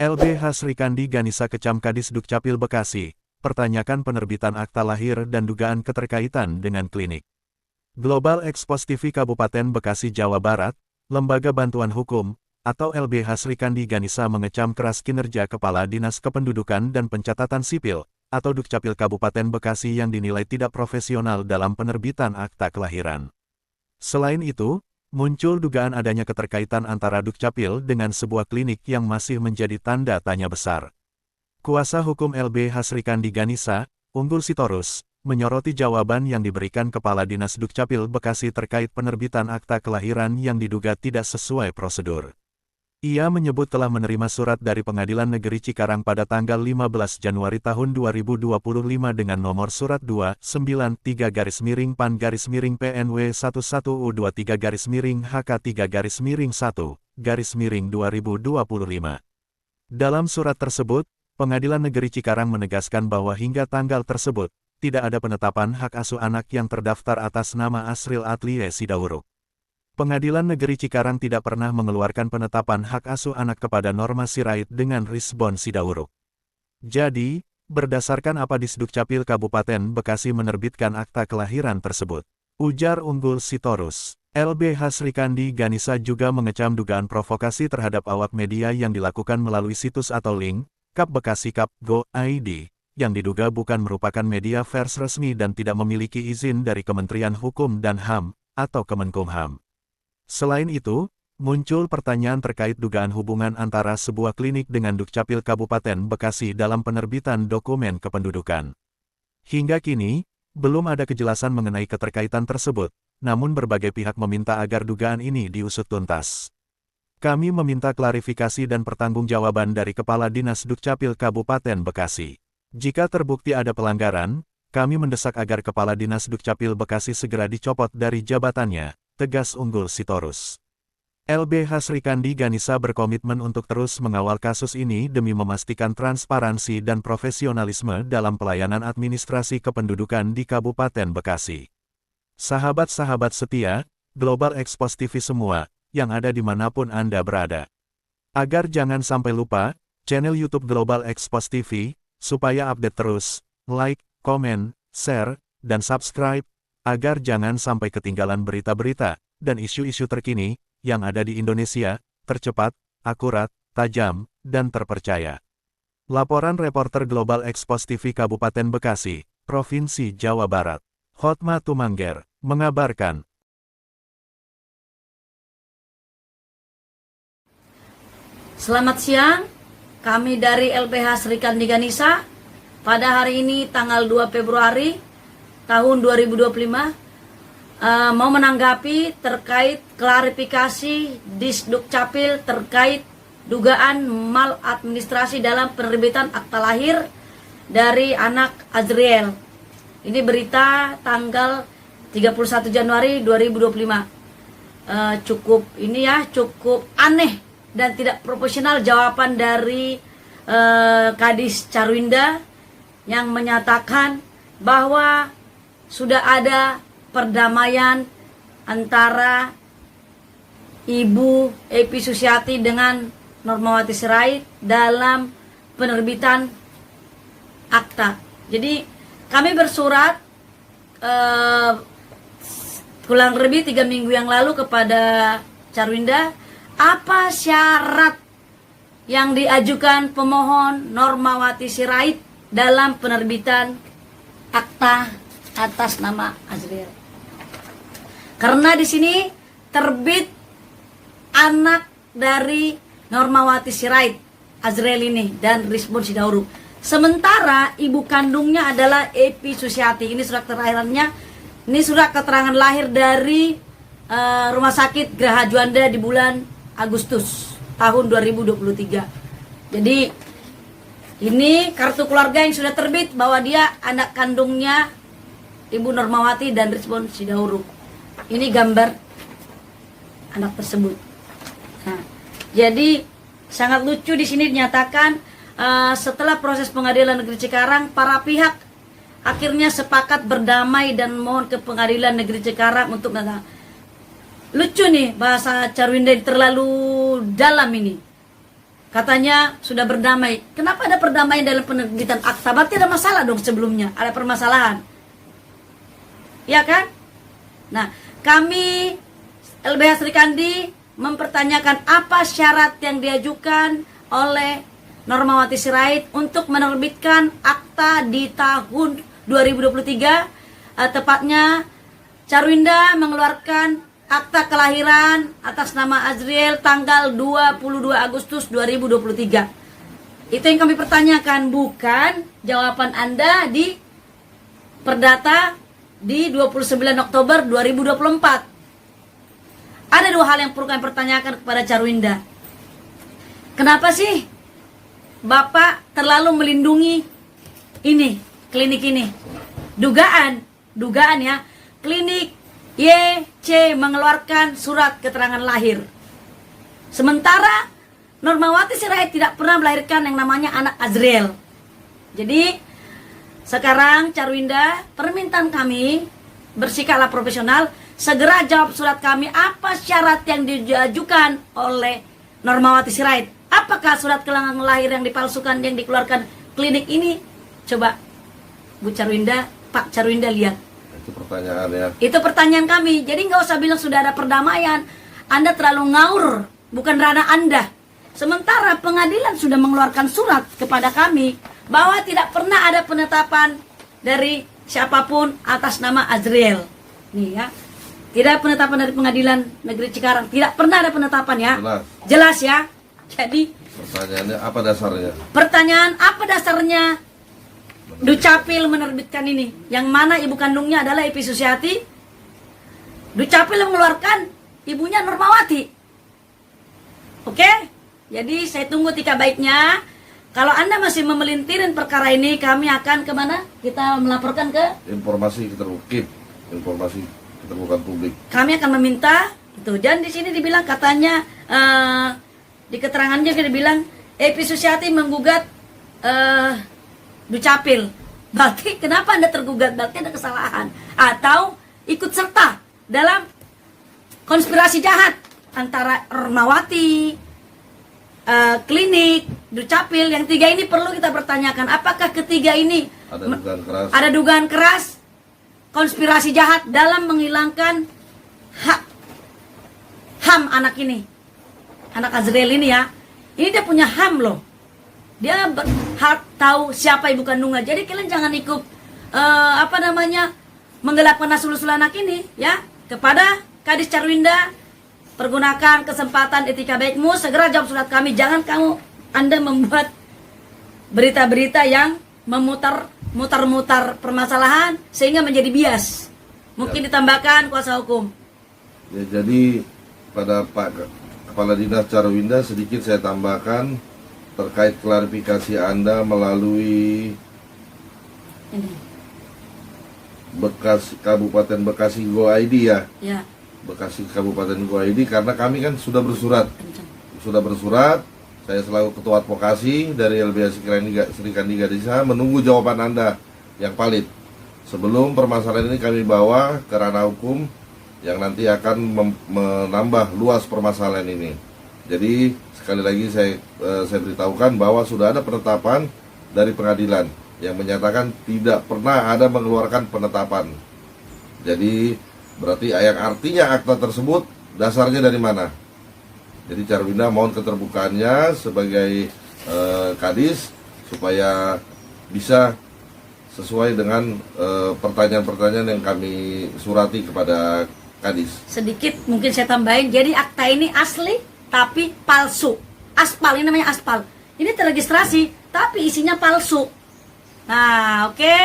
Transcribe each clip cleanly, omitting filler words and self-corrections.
LBH Srikandi Ganesha Kecam Kadis Dukcapil Bekasi, pertanyakan penerbitan akta lahir dan dugaan keterkaitan dengan klinik. Global Expos TV Kabupaten Bekasi Jawa Barat, Lembaga Bantuan Hukum, atau LBH Srikandi Ganesha mengecam keras kinerja Kepala Dinas Kependudukan dan Pencatatan Sipil, atau Dukcapil Kabupaten Bekasi yang dinilai tidak profesional dalam penerbitan akta kelahiran. Selain itu, muncul dugaan adanya keterkaitan antara Dukcapil dengan sebuah klinik yang masih menjadi tanda tanya besar. Kuasa hukum LBH Srikandi Ganesha, Unggul Sitorus, menyoroti jawaban yang diberikan Kepala Dinas Dukcapil Bekasi terkait penerbitan akta kelahiran yang diduga tidak sesuai prosedur. Ia menyebut telah menerima surat dari Pengadilan Negeri Cikarang pada tanggal 15 Januari tahun 2025 dengan nomor surat 293-PAN-PNW 11-HK3-1-2025. Dalam surat tersebut, Pengadilan Negeri Cikarang menegaskan bahwa hingga tanggal tersebut, tidak ada penetapan hak asuh anak yang terdaftar atas nama Asril Adlie Sidauruk. Pengadilan Negeri Cikarang tidak pernah mengeluarkan penetapan hak asuh anak kepada Norma Sirait dengan Risbon Sidauruk. Jadi, berdasarkan apa Disdukcapil Kabupaten Bekasi menerbitkan akta kelahiran tersebut? Ujar Unggul Sitorus. LBH Srikandi Ganesha juga mengecam dugaan provokasi terhadap awak media yang dilakukan melalui situs atau link, kapbekasi.go.id, yang diduga bukan merupakan media pers resmi dan tidak memiliki izin dari Kementerian Hukum dan HAM, atau Kemenkumham. Selain itu, muncul pertanyaan terkait dugaan hubungan antara sebuah klinik dengan Dukcapil Kabupaten Bekasi dalam penerbitan dokumen kependudukan. Hingga kini, belum ada kejelasan mengenai keterkaitan tersebut, namun berbagai pihak meminta agar dugaan ini diusut tuntas. Kami meminta klarifikasi dan pertanggungjawaban dari Kepala Dinas Dukcapil Kabupaten Bekasi. Jika terbukti ada pelanggaran, kami mendesak agar Kepala Dinas Dukcapil Bekasi segera dicopot dari jabatannya, tegas Unggul Sitorus. LBH Srikandi Ganesha berkomitmen untuk terus mengawal kasus ini demi memastikan transparansi dan profesionalisme dalam pelayanan administrasi kependudukan di Kabupaten Bekasi. Sahabat-sahabat setia, Global Expos TV semua, yang ada dimanapun Anda berada. Agar jangan sampai lupa, channel YouTube Global Expos TV, supaya update terus, like, komen, share, dan subscribe, agar jangan sampai ketinggalan berita-berita dan isu-isu terkini yang ada di Indonesia, tercepat, akurat, tajam, dan terpercaya. Laporan reporter Global Expos TV Kabupaten Bekasi, Provinsi Jawa Barat. Hotma Tumangger, mengabarkan. Selamat siang, kami dari LBH Srikandi Ganesha. Pada hari ini tanggal 2 Februari tahun 2025 mau menanggapi terkait klarifikasi Disdukcapil terkait dugaan maladministrasi dalam penerbitan akta lahir dari anak Azriel. Ini berita tanggal 31 Januari 2025. Cukup aneh dan tidak proporsional jawaban dari Kadis Carwinda yang menyatakan bahwa sudah ada perdamaian antara Ibu Epi Susiati dengan Normawati Sirait dalam penerbitan akta. Jadi kami bersurat kurang lebih 3 minggu yang lalu kepada Carwinda, apa syarat yang diajukan pemohon Normawati Sirait dalam penerbitan akta atas nama Azriel. Karena di sini terbit anak dari Normawati Sirait, Azriel ini, dan Risbon Sidauruk. Sementara ibu kandungnya adalah Epi Susiati. Ini surat kelahirannya, ini surat keterangan lahir dari Rumah Sakit Geraha Juanda di bulan Agustus tahun 2023. Jadi ini kartu keluarga yang sudah terbit bahwa dia anak kandungnya Ibu Normawati dan Risbon Sidauruk. Ini gambar anak tersebut. Nah, jadi sangat lucu di sini dinyatakan setelah proses Pengadilan Negeri Cikarang, para pihak akhirnya sepakat berdamai dan mohon ke Pengadilan Negeri Cikarang untuk datang. Lucu nih bahasa Carwinda, terlalu dalam ini. katanya sudah berdamai. Kenapa ada perdamaian dalam penerbitan akta? Berarti ada masalah dong sebelumnya, ada permasalahan. Ya kan? Nah, kami LBH Sri Kandi mempertanyakan apa syarat yang diajukan oleh Normawati Sirait untuk menerbitkan akta di tahun 2023. Tepatnya Carwinda mengeluarkan akta kelahiran atas nama Azriel tanggal 22 Agustus 2023. Itu yang kami pertanyakan, bukan jawaban Anda di Perdata di 29 Oktober 2024. Ada dua hal yang perlu kami pertanyakan kepada Carwinda. Kenapa sih Bapak terlalu melindungi ini, klinik ini? Dugaan ya, klinik YC mengeluarkan surat keterangan lahir. Sementara Normawati Sirait tidak pernah melahirkan yang namanya anak Azriel. Jadi sekarang Carwinda, permintaan kami bersikaplah profesional, segera jawab surat kami apa syarat yang diajukan oleh Normawati Sirait. Apakah surat keterangan lahir yang dipalsukan yang dikeluarkan klinik ini? Coba Bu Carwinda, Pak Carwinda lihat. Itu pertanyaannya. Itu pertanyaan kami. Jadi nggak usah bilang sudah ada perdamaian. Anda terlalu ngaur, bukan ranah Anda. Sementara pengadilan sudah mengeluarkan surat kepada kami bahwa tidak pernah ada penetapan dari siapapun atas nama Azriel. Nih ya. Tidak penetapan dari Pengadilan Negeri Cikarang. Tidak pernah ada penetapan ya. Jelas ya. Jadi pertanyaannya apa dasarnya? Pertanyaan apa dasarnya Dukcapil menerbitkan ini? Yang mana ibu kandungnya adalah Epi Susiati. Dukcapil mengeluarkan ibunya Normawati. Oke? Jadi saya tunggu tika baiknya. Kalau Anda masih memelintirin perkara ini, kami akan kemana? Kita melaporkan ke Informasi keterbukaan publik. Kami akan meminta itu. Dan di sini dibilang katanya di keterangannya dibilang Epi Susiati menggugat Dukcapil. Berarti kenapa Anda tergugat? Berarti ada kesalahan atau ikut serta dalam konspirasi jahat antara Normawati, klinik, Dukcapil. Yang tiga ini perlu kita pertanyakan. Apakah ketiga ini ada dugaan keras konspirasi jahat dalam menghilangkan HAM anak ini, anak Azriel ini ya. Ini dia punya HAM loh. Dia berhak tahu siapa ibu kandungnya. Jadi kalian jangan ikut menggelapkan asal-usul anak ini ya. Kepada Kadis Carwinda, pergunakan kesempatan etika baikmu, segera jawab surat kami. Jangan Anda membuat berita-berita yang mutar-mutar permasalahan sehingga menjadi bias. Mungkin ditambahkan kuasa hukum. Ya, jadi pada Pak Kepala Dinas Carwinda sedikit saya tambahkan terkait klarifikasi Anda melalui Kabupaten Bekasi Go ID ya. Ya. Bekasi Kabupaten Go ID, karena kami kan sudah bersurat. Saya selaku Ketua Advokasi dari LBH Sri Kandi Gadisa menunggu jawaban Anda yang valid. Sebelum permasalahan ini kami bawa ke ranah hukum yang nanti akan menambah luas permasalahan ini. Jadi sekali lagi saya beritahukan bahwa sudah ada penetapan dari pengadilan yang menyatakan tidak pernah ada mengeluarkan penetapan. Jadi berarti yang artinya akta tersebut dasarnya dari mana? Jadi Carwinda mohon keterbukaannya sebagai Kadis supaya bisa sesuai dengan pertanyaan-pertanyaan yang kami surati kepada Kadis. Sedikit mungkin saya tambahin, jadi akta ini asli tapi palsu. Aspal, ini namanya aspal. Ini terregistrasi tapi isinya palsu. Nah, oke.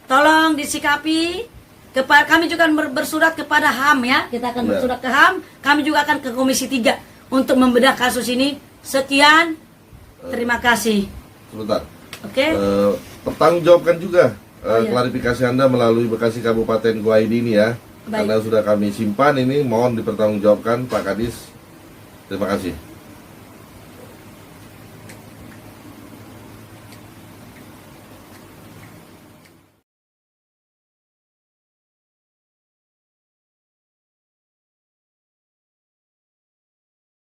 Tolong disikapi. Kami juga akan bersurat kepada HAM ya. Kita akan bersurat ke HAM. Kami juga akan ke Komisi 3 untuk membedah kasus ini. Sekian. Terima kasih. Sebentar. Oke. Pertanggungjawabkan juga klarifikasi Anda melalui Bekasi Kabupaten Go ID ini ya. Baik. Karena sudah kami simpan ini, mohon dipertanggungjawabkan Pak Kadis. Terima kasih.